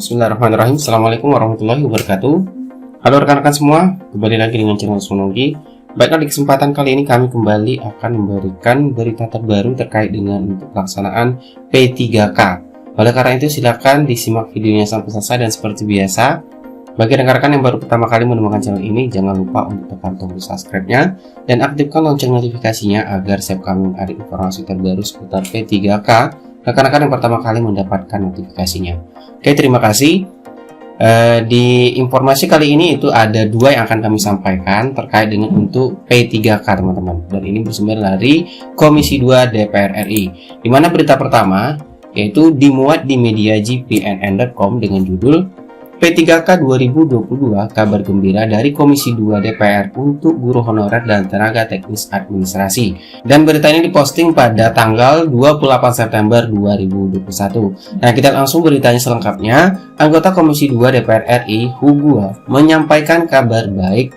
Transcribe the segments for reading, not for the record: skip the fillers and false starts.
Bismillahirrahmanirrahim. Assalamualaikum warahmatullahi wabarakatuh. Halo rekan-rekan semua, kembali lagi dengan channel Sunogi. Baiklah, di kesempatan kali ini kami kembali akan memberikan berita terbaru terkait dengan untuk pelaksanaan P3K. Oleh karena itu silakan disimak videonya sampai selesai, dan seperti biasa bagi rekan-rekan yang baru pertama kali menemukan channel ini, jangan lupa untuk tekan tombol subscribe-nya dan aktifkan lonceng notifikasinya agar setiap kami ada informasi terbaru seputar P3K, rekan-rekan yang pertama kali mendapatkan notifikasinya. Oke, terima kasih. Di informasi kali ini itu ada dua yang akan kami sampaikan terkait dengan untuk P3K, teman-teman. Dan ini bersumber dari Komisi 2 DPR RI. Di mana berita pertama yaitu dimuat di media gpnn.com dengan judul P3K 2022, kabar gembira dari Komisi 2 DPR untuk guru honorer dan tenaga teknis administrasi. Dan berita ini diposting pada tanggal 28 September 2021. Nah, kita langsung beritanya selengkapnya. Anggota Komisi 2 DPR RI, Hugua, menyampaikan kabar baik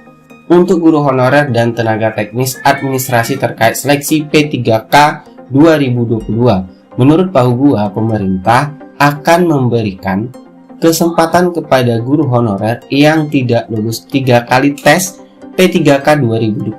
untuk guru honorer dan tenaga teknis administrasi terkait seleksi P3K 2022. Menurut Pak Hugua, pemerintah akan memberikan kesempatan kepada guru honorer yang tidak lulus 3 kali tes P3K 2021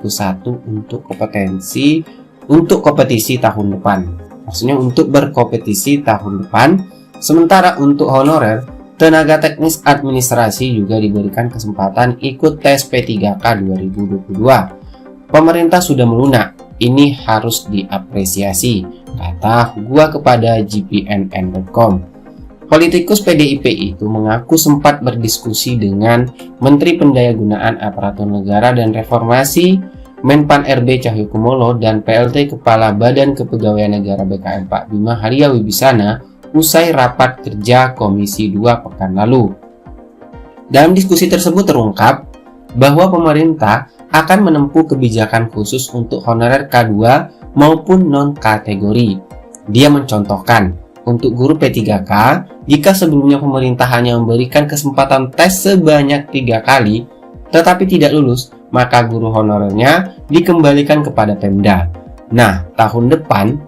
untuk kompetisi tahun depan. Maksudnya untuk berkompetisi tahun depan. Sementara untuk honorer, tenaga teknis administrasi juga diberikan kesempatan ikut tes P3K 2022. Pemerintah sudah melunak, ini harus diapresiasi, kata Hugua kepada gpnn.com. Politikus PDIP itu mengaku sempat berdiskusi dengan Menteri Pendayagunaan Aparatur Negara dan Reformasi Menpan RB Cahyokumolo dan PLT Kepala Badan Kepegawaian Negara BKN Pak Bima Arya Wibisana usai rapat kerja Komisi 2 pekan lalu. Dalam diskusi tersebut terungkap bahwa pemerintah akan menempuh kebijakan khusus untuk honorer K2 maupun non-kategori. Dia mencontohkan, untuk guru P3K, jika sebelumnya pemerintah hanya memberikan kesempatan tes sebanyak 3 kali, tetapi tidak lulus, maka guru honorernya dikembalikan kepada Pemda. Nah, tahun depan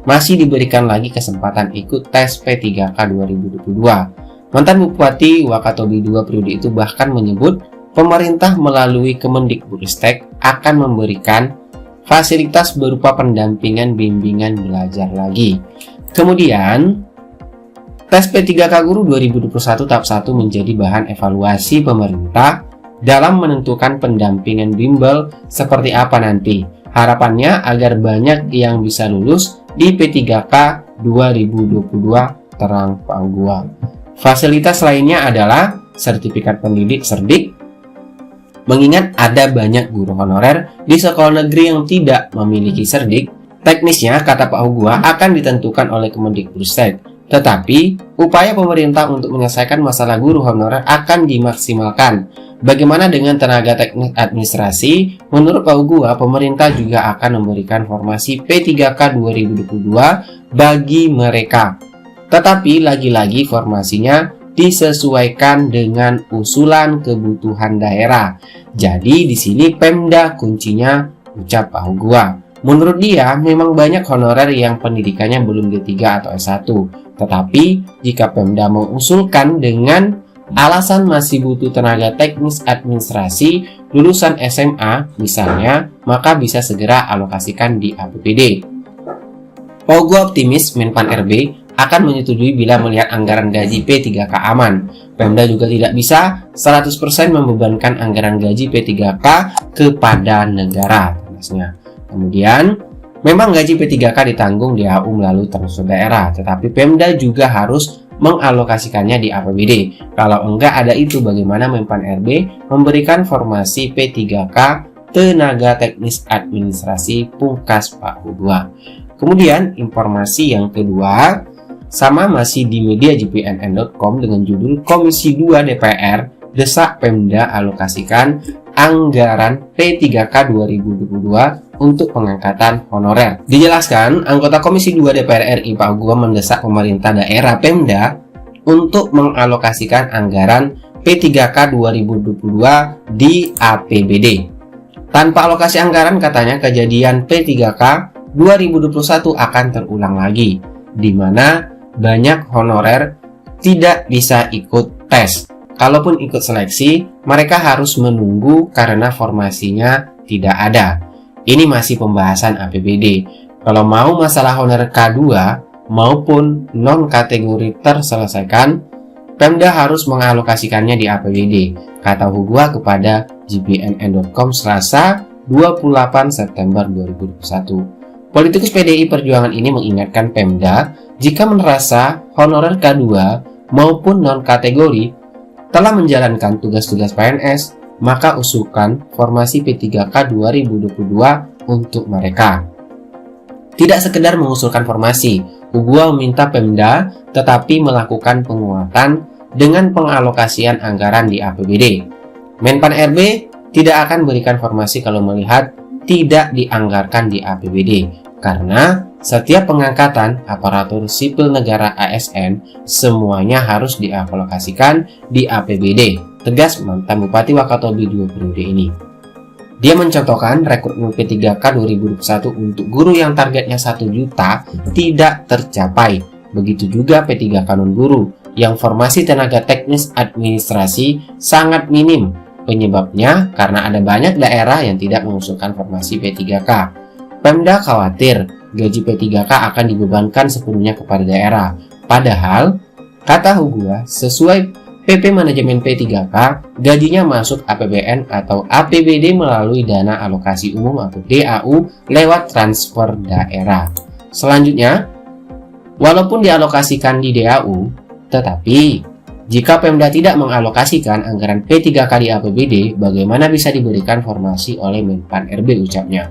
masih diberikan lagi kesempatan ikut tes P3K 2022. Mantan Bupati Wakatobi II periode itu bahkan menyebut pemerintah melalui Kemendikbudristek akan memberikan fasilitas berupa pendampingan bimbingan belajar lagi. Kemudian, tes P3K Guru 2021 tahap 1 menjadi bahan evaluasi pemerintah dalam menentukan pendampingan bimbel seperti apa nanti. Harapannya agar banyak yang bisa lulus di P3K 2022, terang Pak Hugua. Fasilitas lainnya adalah sertifikat pendidik Serdik, mengingat ada banyak guru honorer di sekolah negeri yang tidak memiliki Serdik. Teknisnya, kata Pak Hugua, akan ditentukan oleh Kemendikbudristek. Tetapi, upaya pemerintah untuk menyelesaikan masalah guru honorer akan dimaksimalkan. Bagaimana dengan tenaga teknis administrasi? Menurut Pak Hugua, pemerintah juga akan memberikan formasi P3K 2022 bagi mereka. Tetapi, lagi-lagi formasinya disesuaikan dengan usulan kebutuhan daerah. Jadi, di sini Pemda kuncinya, ucap Pak Hugua. Menurut dia, memang banyak honorer yang pendidikannya belum D3 atau S1. Tetapi, jika Pemda mengusulkan dengan alasan masih butuh tenaga teknis administrasi lulusan SMA misalnya, maka bisa segera alokasikan di APBD. Pak Hugua optimis Menpan RB akan menyetujui bila melihat anggaran gaji P3K aman. Pemda juga tidak bisa 100% membebankan anggaran gaji P3K kepada negara. Kemudian, memang gaji P3K ditanggung DHU melalui transfer daerah, tetapi Pemda juga harus mengalokasikannya di APBD. Kalau enggak ada itu, bagaimana Menpan RB memberikan formasi P3K tenaga teknis administrasi, pungkas Pak Hugua. Kemudian, informasi yang kedua, sama masih di media gpnn.com dengan judul Komisi 2 DPR desak Pemda alokasikan anggaran P3K 2022 untuk pengangkatan honorer. Dijelaskan, anggota Komisi 2 DPR RI Pak Hugua mendesak pemerintah daerah Pemda untuk mengalokasikan anggaran P3K 2022 di APBD. Tanpa alokasi anggaran, katanya, kejadian P3K 2021 akan terulang lagi, di mana banyak honorer tidak bisa ikut tes. Kalaupun ikut seleksi, mereka harus menunggu karena formasinya tidak ada. Ini masih pembahasan APBD. Kalau mau masalah honorer K2 maupun non-kategori terselesaikan, Pemda harus mengalokasikannya di APBD, kata Hugua kepada gbnn.com Selasa 28 September 2021. Politikus PDI Perjuangan ini mengingatkan Pemda jika merasa honorer K2 maupun non-kategori telah menjalankan tugas-tugas PNS, maka usulkan formasi P3K 2022 untuk mereka. Tidak sekedar mengusulkan formasi, Hugua meminta Pemda tetapi melakukan penguatan dengan pengalokasian anggaran di APBD. Menpan RB tidak akan berikan formasi kalau melihat tidak dianggarkan di APBD, karena setiap pengangkatan aparatur sipil negara ASN semuanya harus dialokasikan di APBD, tegas mantan Bupati Wakatobi 2 periode ini. Dia mencontohkan rekrutmen P3K 2021 untuk guru yang targetnya 1 juta tidak tercapai. Begitu juga P3K non-guru yang formasi tenaga teknis administrasi sangat minim. Penyebabnya karena ada banyak daerah yang tidak mengusulkan formasi P3K. Pemda khawatir gaji P3K akan dibebankan sepenuhnya kepada daerah. Padahal, kata Hugua, sesuai PP Manajemen P3K, gajinya masuk APBN atau APBD melalui dana alokasi umum atau DAU lewat transfer daerah. Selanjutnya, walaupun dialokasikan di DAU, tetapi jika Pemda tidak mengalokasikan anggaran P3K di APBD, bagaimana bisa diberikan formasi oleh Menpan RB, ucapnya.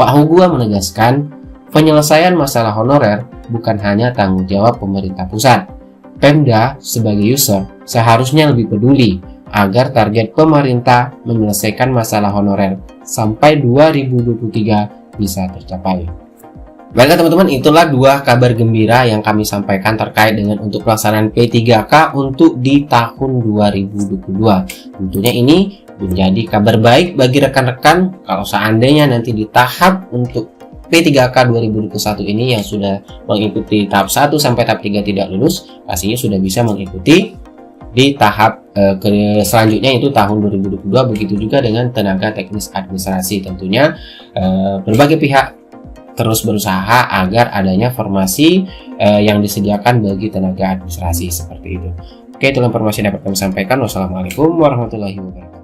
Pak Hugua menegaskan, penyelesaian masalah honorer bukan hanya tanggung jawab pemerintah pusat. Pemda sebagai user seharusnya lebih peduli agar target pemerintah menyelesaikan masalah honorer sampai 2023 bisa tercapai. Baiklah teman-teman, itulah 2 kabar gembira yang kami sampaikan terkait dengan untuk pelaksanaan P3K untuk di tahun 2022. Tentunya ini menjadi kabar baik bagi rekan-rekan kalau seandainya nanti di tahap untuk P3K 2021 ini yang sudah mengikuti tahap 1 sampai tahap 3 tidak lulus, pastinya sudah bisa mengikuti di tahap selanjutnya itu tahun 2022. Begitu juga dengan tenaga teknis administrasi. Tentunya berbagai pihak terus berusaha agar adanya formasi yang disediakan bagi tenaga administrasi seperti itu. Oke, itulah informasi yang dapat kami sampaikan. Wassalamualaikum warahmatullahi wabarakatuh.